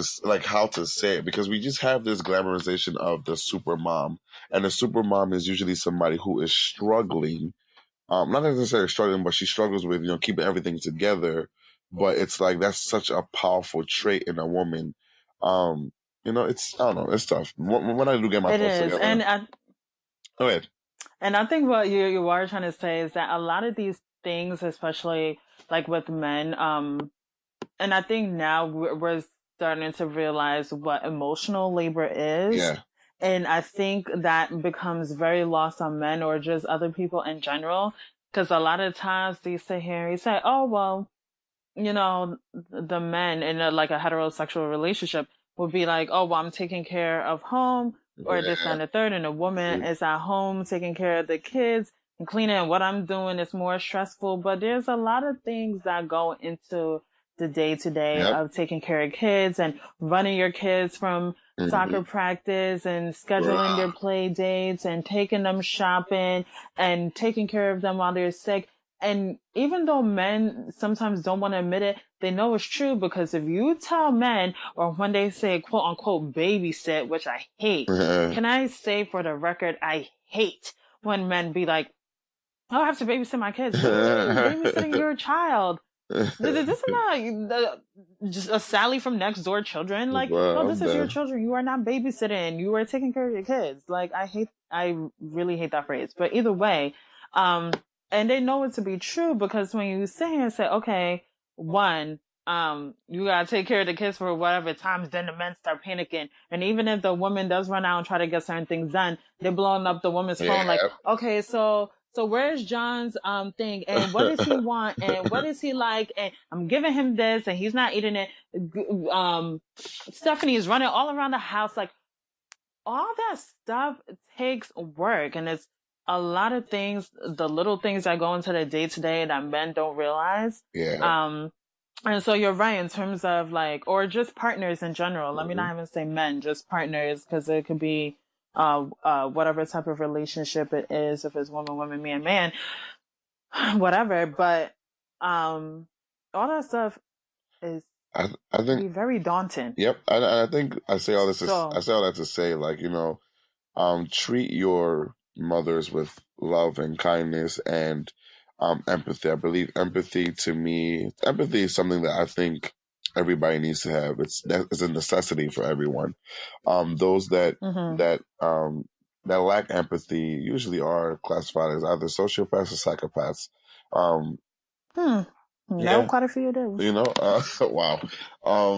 how to say it, because we just have this glamorization of the super mom, and the super mom is usually somebody who is struggling, not necessarily struggling, but she struggles with keeping everything together. But it's like that's such a powerful trait in a woman. It's, I don't know, it's tough. When I do get my thoughts together, go ahead. And I think what you are trying to say is that a lot of these things, especially like with men, and I think now we're starting to realize what emotional labor is. Yeah. And I think that becomes very lost on men or just other people in general. Because a lot of times they sit here and you say, oh, well, the men in a heterosexual relationship would be like, oh, well, I'm taking care of home or this and the third. And the woman is at home taking care of the kids and cleaning. And what I'm doing is more stressful. But there's a lot of things that go into the day to day of taking care of kids and running your kids from soccer practice and scheduling their play dates and taking them shopping and taking care of them while they're sick. And even though men sometimes don't want to admit it, they know it's true, because if you tell men, or when they say quote unquote babysit, which I hate, can I say for the record, I hate when men be like, oh, I have to babysit my kids. What do you mean babysitting your child? This is not just a Sally from next door children. Like, no, this is your children. You are not babysitting. You are taking care of your kids. Like, I really hate that phrase. But either way, and they know it to be true, because when you sit here and say, okay, one, you gotta take care of the kids for whatever times, then the men start panicking. And even if the woman does run out and try to get certain things done, they're blowing up the woman's phone like, okay, so where's John's thing, and what does he want, and what is he like, and I'm giving him this and he's not eating it. Stephanie is running all around the house. Like, all that stuff takes work, and it's a lot of things, the little things that go into the day to day that men don't realize. And so you're right in terms of or just partners in general. Let me not even say men, just partners, because it could be whatever type of relationship it is, if it's woman, man, whatever. But all that stuff is I think very daunting. Yep. I think I say all this I say all that to say, treat your mothers with love and kindness and empathy. I believe empathy is something that I think everybody needs to have. It's a necessity for everyone. Those that that lack empathy usually are classified as either sociopaths or psychopaths. Know quite a few of those. Wow.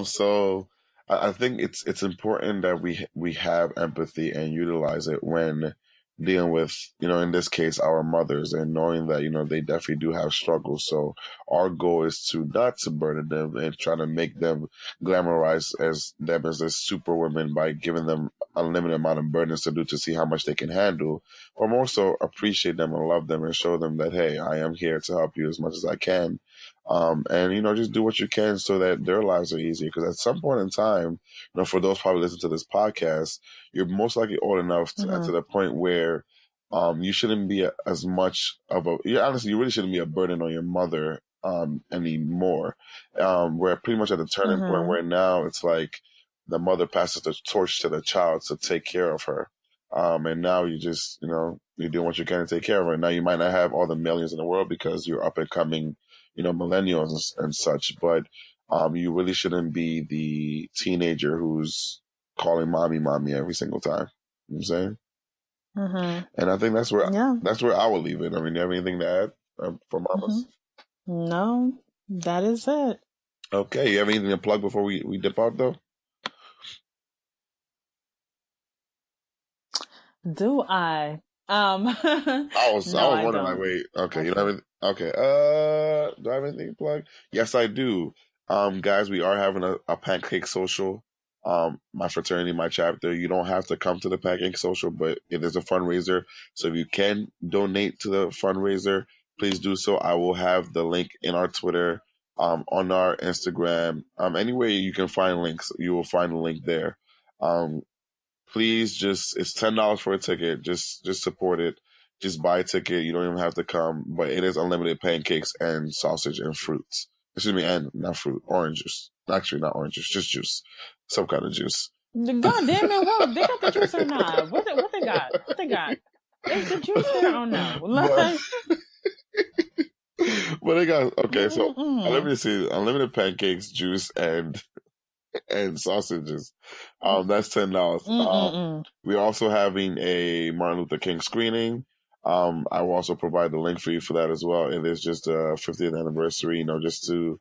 So I think it's important that we have empathy and utilize it when dealing with, in this case, our mothers, and knowing that, they definitely do have struggles. So our goal is to not to burden them and try to make them glamorize them as a super women by giving them unlimited amount of burdens to do to see how much they can handle, or more so appreciate them and love them and show them that, hey, I am here to help you as much as I can. And just do what you can so that their lives are easier. Because at some point in time, for those probably listening to this podcast, you're most likely old enough to the point where you shouldn't be as much of honestly, you really shouldn't be a burden on your mother anymore. We're pretty much at the turning point where now it's like the mother passes the torch to the child to take care of her. And now you just, you're doing what you can to take care of her. Now you might not have all the millions in the world because you're up and coming, millennials and such, but you really shouldn't be the teenager who's calling mommy every single time. You know what I'm saying? And I think that's where I will leave it. I mean, do you have anything to add for mamas? No, that is it. Okay, you have anything to plug before we dip out, though? Do I? I was wondering, wait, okay, you know what I mean? Okay. Do I have anything to plug? Yes, I do. Guys, we are having a pancake social. My fraternity, my chapter. You don't have to come to the pancake social, but it is a fundraiser. So if you can donate to the fundraiser, please do so. I will have the link in our Twitter, on our Instagram, anywhere you can find links, you will find a link there. Um, Please just, it's $10 for a ticket. Just support it. Just buy a ticket. You don't even have to come, but it is unlimited pancakes and sausage and fruits. Excuse me, and not fruit, orange juice. Actually, not orange juice, just juice. Some kind of juice. God damn it, what? They got the juice or not? What they got? What they got? Is the juice there or no? but, but they got, okay, so Mm-mm-mm. unlimited pancakes, juice, and sausages. That's $10. We're also having a Martin Luther King screening. I will also provide the link for you for that as well. It is just a 50th anniversary, just to,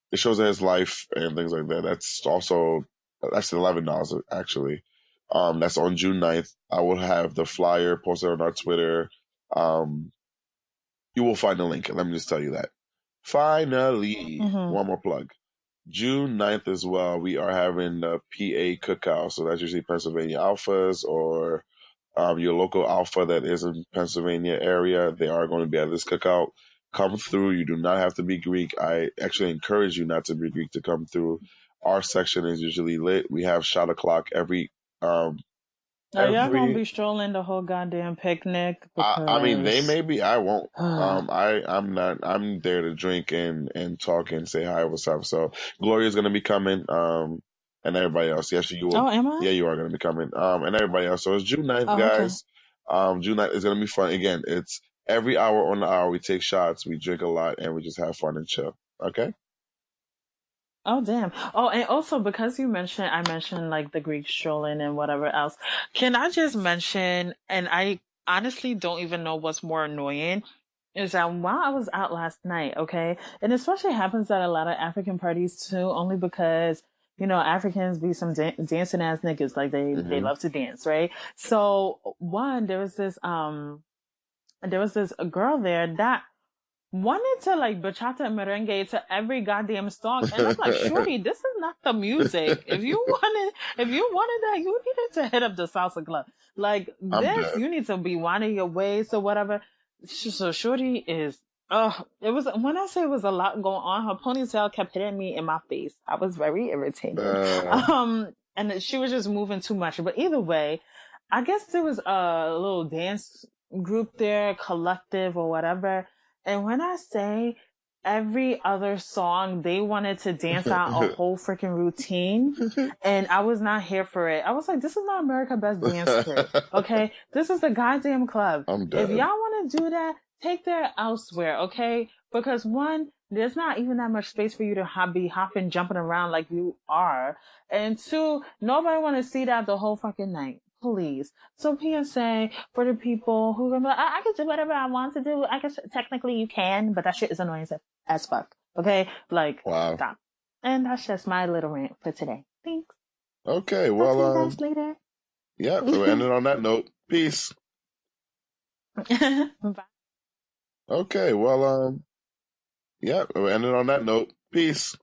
it shows his life and things like that. That's $11 actually. That's on June 9th. I will have the flyer posted on our Twitter. You will find the link. Let me just tell you that. Finally, one more plug. June 9th as well, we are having the PA cookout. So that's usually Pennsylvania Alphas or your local Alpha that is in Pennsylvania area. They are going to be at this cookout. Come through. You do not have to be Greek. I actually encourage you not to be Greek to come through. Our section is usually lit. We have shot o'clock um, Are y'all gonna be strolling the whole goddamn picnic? Because I mean, they may be. I won't. I'm not. I'm there to drink and talk and say hi, what's up. So Gloria's gonna be coming. And everybody else. Yes, you will. Oh, am I? Yeah, you are gonna be coming. And everybody else. So it's June 9th, guys. Okay. June 9th is gonna be fun. Again, it's every hour on the hour. We take shots, we drink a lot, and we just have fun and chill. Okay. Oh damn! Oh, and also because I mentioned like the Greek strolling and whatever else. Can I just mention? And I honestly don't even know what's more annoying is that while I was out last night, okay, and especially happens at a lot of African parties too, only because Africans be some dancing ass niggas, like they love to dance, right? So there was this girl there that wanted to like bachata and merengue to every goddamn song, and I'm like, shorty, this is not the music. If you wanted that, you needed to hit up the salsa club. Like this, you need to be winding your waist or whatever. So shorty is, it was, when I say it was a lot going on, her ponytail kept hitting me in my face. I was very irritated. And she was just moving too much. But either way, I guess there was a little dance group there, collective or whatever. And when I say every other song, they wanted to dance out a whole freaking routine, and I was not here for it. I was like, this is not America Best Dance Crew, okay? This is the goddamn club. If y'all want to do that, take that elsewhere, okay? Because one, there's not even that much space for you to be hopping, jumping around like you are. And two, nobody want to see that the whole fucking night. Please. So PSA for the people who are like, I can do whatever I want to do. I guess technically you can, but that shit is annoying as fuck. Okay? Like, wow. Stop. And that's just my little rant for today. Thanks. Okay, well, talk to you guys later. Yeah, we're ending on that note. Peace. Bye. Okay, well, yeah, we're ending on that note. Peace.